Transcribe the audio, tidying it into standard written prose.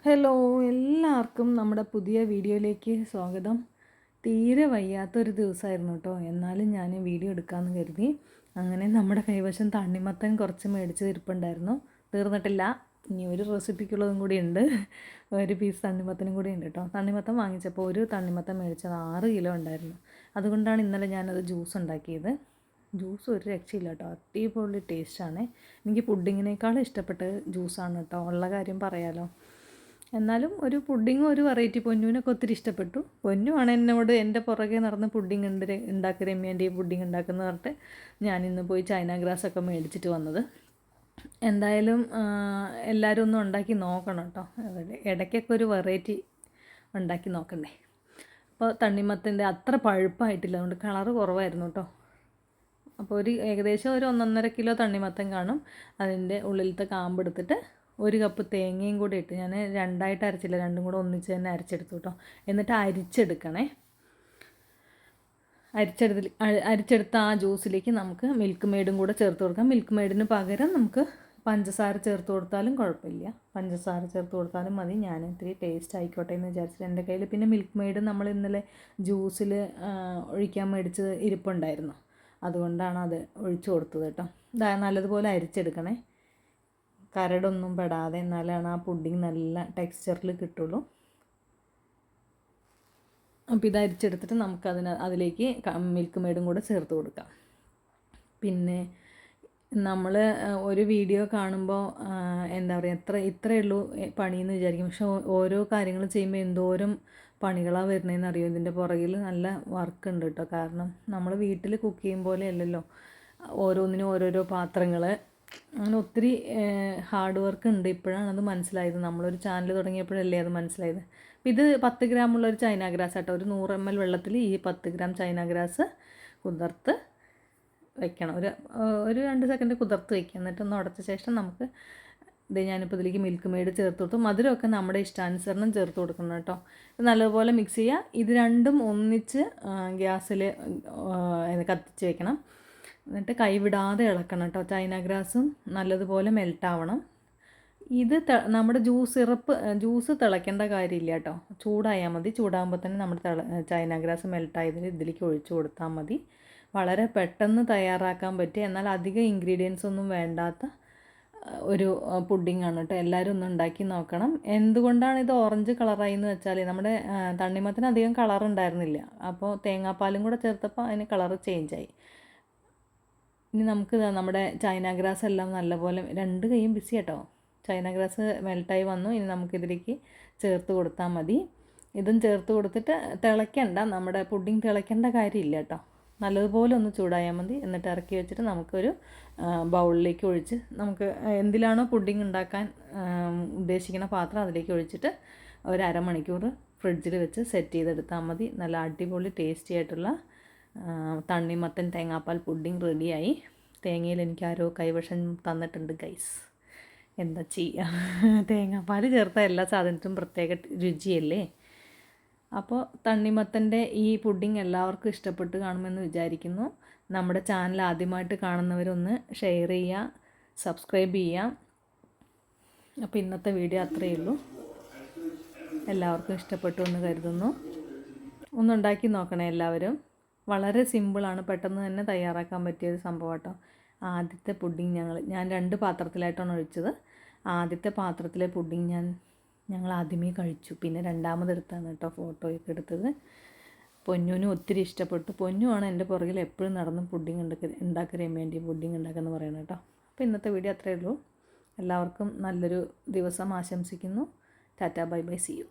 Hello, എല്ലാവർക്കും നമ്മുടെ പുതിയ വീഡിയോയിലേക്ക് സ്വാഗതം. തീരെ വയ്യാത്തൊരു ദിവസമായിരുന്നു കേട്ടോ. എന്നാലും ഞാൻ വീഡിയോ എടുക്കാമെന്ന് കരുതി. അങ്ങനെ നമ്മുടെ കൈവശം തണ്ണിമത്തൻ കുറച്ച് മേടിച്ച് ഇരിപ്പുണ്ടായിരുന്നു. തീർന്നിട്ടില്ല, ഇനി ഒരു റെസിപ്പിക്കുള്ളതും കൂടി ഉണ്ട്. ഒരു പീസ് തണ്ണിമത്തനും കൂടി ഉണ്ട് കേട്ടോ. തണ്ണിമത്തൻ വാങ്ങിച്ചപ്പോൾ ഒരു തണ്ണിമത്തൻ മേടിച്ചത് 6 കിലോ ഉണ്ടായിരുന്നു. അതുകൊണ്ടാണ് ഇന്നലെ ഞാനത് ജ്യൂസ് ഉണ്ടാക്കിയത്. ജ്യൂസ് ഒരു രക്ഷയില്ല കേട്ടോ, അടിപൊളി ടേസ്റ്റാണ്. എനിക്ക് പുഡിങ്ങിനേക്കാളും ഇഷ്ടപ്പെട്ട ജ്യൂസാണ് കേട്ടോ, ഉള്ള കാര്യം പറയാലോ. എന്നാലും ഒരു പുഡിങ്ങും ഒരു വെറൈറ്റി. പൊന്നുവിനൊക്കെ ഒത്തിരി ഇഷ്ടപ്പെട്ടു. പൊന്നുമാണ് എന്നോട് എൻ്റെ പുറകെ നടന്ന് പുഡിങ് ഉണ്ടാക്കി രമ്യേൻ്റെ ഈ പുഡിങ് ഉണ്ടാക്കുന്ന പറഞ്ഞിട്ട് ഞാനിന്ന് പോയി ചൈന ഗ്രാസൊക്കെ മേടിച്ചിട്ട് വന്നത്. എന്തായാലും എല്ലാവരും ഒന്ന് ഉണ്ടാക്കി നോക്കണം കേട്ടോ. ഇടയ്ക്കൊക്കെ ഒരു വെറൈറ്റി ഉണ്ടാക്കി നോക്കണ്ടേ. അപ്പോൾ തണ്ണിമത്തൻ്റെ അത്ര പഴുപ്പായിട്ടില്ല, അതുകൊണ്ട് കളറ് കുറവായിരുന്നു കേട്ടോ. അപ്പോൾ ഏകദേശം ഒരു 1.5 കിലോ തണ്ണിമത്തൻ കാണും. അതിൻ്റെ ഉള്ളിലത്തെ കാമ്പെടുത്തിട്ട് 1 കപ്പ് തേങ്ങയും കൂടി ഇട്ട്, ഞാൻ രണ്ടായിട്ട് അരച്ചില്ല, രണ്ടും കൂടെ ഒന്നിച്ച് തന്നെ അരച്ചെടുത്തു കേട്ടോ. എന്നിട്ട് അരിച്ചെടുക്കണേ. അരിച്ചെടുത്ത ആ ജ്യൂസിലേക്ക് നമുക്ക് മിൽക്ക് മെയ്ഡും കൂടെ ചേർത്ത് കൊടുക്കാം. മിൽക്ക് മെയ്ഡിന് പകരം നമുക്ക് പഞ്ചസാര ചേർത്ത് കൊടുത്താലും കുഴപ്പമില്ല, പഞ്ചസാര ചേർത്ത് കൊടുത്താലും മതി. ഞാൻ ഇത്തിരി ടേസ്റ്റ് ആയിക്കോട്ടെ എന്ന് വിചാരിച്ചിട്ട് എൻ്റെ കയ്യിൽ പിന്നെ മിൽക്ക് മെയ്ഡ് നമ്മൾ ഇന്നലെ ജ്യൂസിൽ ഒഴിക്കാൻ മേടിച്ചത് ഇരിപ്പുണ്ടായിരുന്നു, അതുകൊണ്ടാണ് അത് ഒഴിച്ചു കൊടുത്തത് കേട്ടോ. നല്ലതുപോലെ അരിച്ചെടുക്കണേ, കരടൊന്നും പെടാതെ, എന്നാലാണ് ആ പുഡിങ് നല്ല ടെക്സ്ചറിൽ കിട്ടുള്ളൂ. അപ്പോൾ ഇത് അരിച്ചെടുത്തിട്ട് അതിലേക്ക് മിൽക്ക് മെയ്ഡും കൂടെ ചേർത്ത് കൊടുക്കാം. പിന്നെ നമ്മൾ ഒരു വീഡിയോ കാണുമ്പോൾ എന്താ പറയുക, ഇത്രയേ ഉള്ളൂ പണിയെന്ന് വിചാരിക്കും. പക്ഷെ ഓരോ കാര്യങ്ങൾ ചെയ്യുമ്പോൾ എന്തോരം പണികളാണ് വരുന്നതെന്ന് അറിയോ. ഇതിൻ്റെ പുറകിൽ നല്ല വർക്ക് ഉണ്ട് കേട്ടോ. കാരണം നമ്മൾ വീട്ടിൽ കുക്ക് ചെയ്യും പോലെ അല്ലല്ലോ, ഓരോന്നിനും ഓരോരോ പാത്രങ്ങൾ, അങ്ങനെ ഒത്തിരി ഹാർഡ് വർക്ക് ഉണ്ട്. ഇപ്പോഴാണ് അത് മനസ്സിലായത്. നമ്മളൊരു ചാനൽ തുടങ്ങിയപ്പോഴല്ലേ അത് മനസ്സിലായത്. ഇത് 10 ഗ്രാമുള്ള ഒരു ചൈന ഗ്രാസ് ആട്ടോ. ഒരു 100 ml വെള്ളത്തിൽ ഈ 10 ഗ്രാം ചൈന ഗ്രാസ് കുതിർത്ത് വെക്കണം. ഒരു 2 സെക്കൻഡ് കുതിർത്ത് വയ്ക്കുക. എന്നിട്ടൊന്ന് ഉടച്ച ശേഷം നമുക്ക് ഞാനിപ്പോൾ ഇതിലേക്ക് മിൽക്ക് മെയ്ഡ് ചേർത്ത് കൊടുത്തു. മധുരമൊക്കെ നമ്മുടെ ഇഷ്ടാനുസരണം ചേർത്ത് കൊടുക്കണം കേട്ടോ. നല്ലതുപോലെ മിക്സ് ചെയ്യുക. ഇത് രണ്ടും ഒന്നിച്ച് ഗ്യാസിൽ കത്തിച്ച് വെക്കണം. എന്നിട്ട് കൈവിടാതെ ഇളക്കണം കേട്ടോ. ചൈന ഗ്രാസും നല്ലതുപോലെ മെൽട്ടാവണം. ഇത് നമ്മുടെ ജ്യൂസ് തിളയ്ക്കേണ്ട കാര്യമില്ല കേട്ടോ. ചൂടായാൽ മതി. ചൂടാകുമ്പോൾ തന്നെ നമ്മുടെ ചൈന ഗ്രാസ് മെൽട്ടായതിൽ ഇതിലേക്ക് ഒഴിച്ചു കൊടുത്താൽ മതി. വളരെ പെട്ടെന്ന് തയ്യാറാക്കാൻ പറ്റിയ, എന്നാൽ അധികം ഇൻഗ്രീഡിയൻസ് ഒന്നും വേണ്ടാത്ത ഒരു പുഡിങ്ങാണ് കേട്ടോ. എല്ലാവരും ഒന്ന് ഉണ്ടാക്കി നോക്കണം. എന്തുകൊണ്ടാണ് ഇത് ഓറഞ്ച് കളറായി എന്ന് വെച്ചാൽ, നമ്മുടെ തണ്ണിമത്തന് അധികം കളർ ഉണ്ടായിരുന്നില്ല. അപ്പോൾ തേങ്ങാപ്പാലും കൂടെ ചേർത്തപ്പോൾ അതിന് കളറ് ചേഞ്ചായി. ഇനി നമുക്ക് നമ്മുടെ ചൈന ഗ്രാസ് എല്ലാം നല്ലപോലെ 2 കൈയും ബിസി കേട്ടോ. ചൈന ഗ്രാസ് മെൽട്ടായി വന്നു. ഇനി നമുക്കിതിലേക്ക് ചേർത്ത് കൊടുത്താൽ മതി. ഇതും ചേർത്ത് കൊടുത്തിട്ട് തിളയ്ക്കണ്ട, നമ്മുടെ പുഡിങ് തിളയ്ക്കേണ്ട കാര്യമില്ല കേട്ടോ. നല്ലതുപോലെ ഒന്ന് ചൂടായാൽ മതി. എന്നിട്ട് ഇറക്കി വെച്ചിട്ട് നമുക്കൊരു ബൗളിലേക്ക് ഒഴിച്ച്, നമുക്ക് എന്തിലാണോ പുഡിങ് ഉണ്ടാക്കാൻ ഉദ്ദേശിക്കുന്ന പാത്രം അതിലേക്ക് ഒഴിച്ചിട്ട് ഒരു അരമണിക്കൂർ ഫ്രിഡ്ജിൽ വെച്ച് സെറ്റ് ചെയ്തെടുത്താൽ മതി. നല്ല അടിപൊളി ടേസ്റ്റി ആയിട്ടുള്ള തണ്ണിമത്തൻ തേങ്ങാപ്പാൽ പുഡിങ് റെഡിയായി. തേങ്ങയിൽ എനിക്ക് ആരോ കൈവശം തന്നിട്ടുണ്ട് ഗൈസ്. എന്താ ചെയ്യുക, തേങ്ങാപ്പാൽ ചേർത്ത എല്ലാ സാധനത്തിനും പ്രത്യേക രുചിയല്ലേ. അപ്പോൾ തണ്ണിമത്തൻ്റെ ഈ പുഡിങ് എല്ലാവർക്കും ഇഷ്ടപ്പെട്ട് കാണുമെന്ന് വിചാരിക്കുന്നു. നമ്മുടെ ചാനൽ ആദ്യമായിട്ട് കാണുന്നവരൊന്ന് ഷെയർ ചെയ്യുക, സബ്സ്ക്രൈബ് ചെയ്യുക. അപ്പോൾ ഇന്നത്തെ വീഡിയോ അത്രയേ ഉള്ളൂ. എല്ലാവർക്കും ഇഷ്ടപ്പെട്ടു എന്ന് കരുതുന്നു. ഒന്നുണ്ടാക്കി നോക്കണേ എല്ലാവരും. വളരെ സിമ്പിളാണ്, പെട്ടെന്ന് തന്നെ തയ്യാറാക്കാൻ പറ്റിയൊരു സംഭവം കേട്ടോ. ആദ്യത്തെ പുഡിങ് ഞാൻ 2 പാത്രത്തിലായിട്ടാണ് ഒഴിച്ചത്. ആദ്യത്തെ പാത്രത്തിലെ പുഡിങ് ഞങ്ങൾ ആദ്യമേ കഴിച്ചു. പിന്നെ രണ്ടാമതെടുത്താണ് കേട്ടോ ഫോട്ടോയൊക്കെ എടുത്തത്. പൊന്നുവിനും ഒത്തിരി ഇഷ്ടപ്പെട്ടു. പൊന്നുവാണ് എൻ്റെ പുറകിൽ എപ്പോഴും നടന്ന് പുഡിങ് ഉണ്ടാക്കാൻ വേണ്ടി പുഡിങ് ഉണ്ടാക്കുമെന്ന് പറയണം കേട്ടോ. അപ്പോൾ ഇന്നത്തെ വീഡിയോ അത്രയേ ഉള്ളൂ. എല്ലാവർക്കും നല്ലൊരു ദിവസം ആശംസിക്കുന്നു. Tata, bye bye, see U.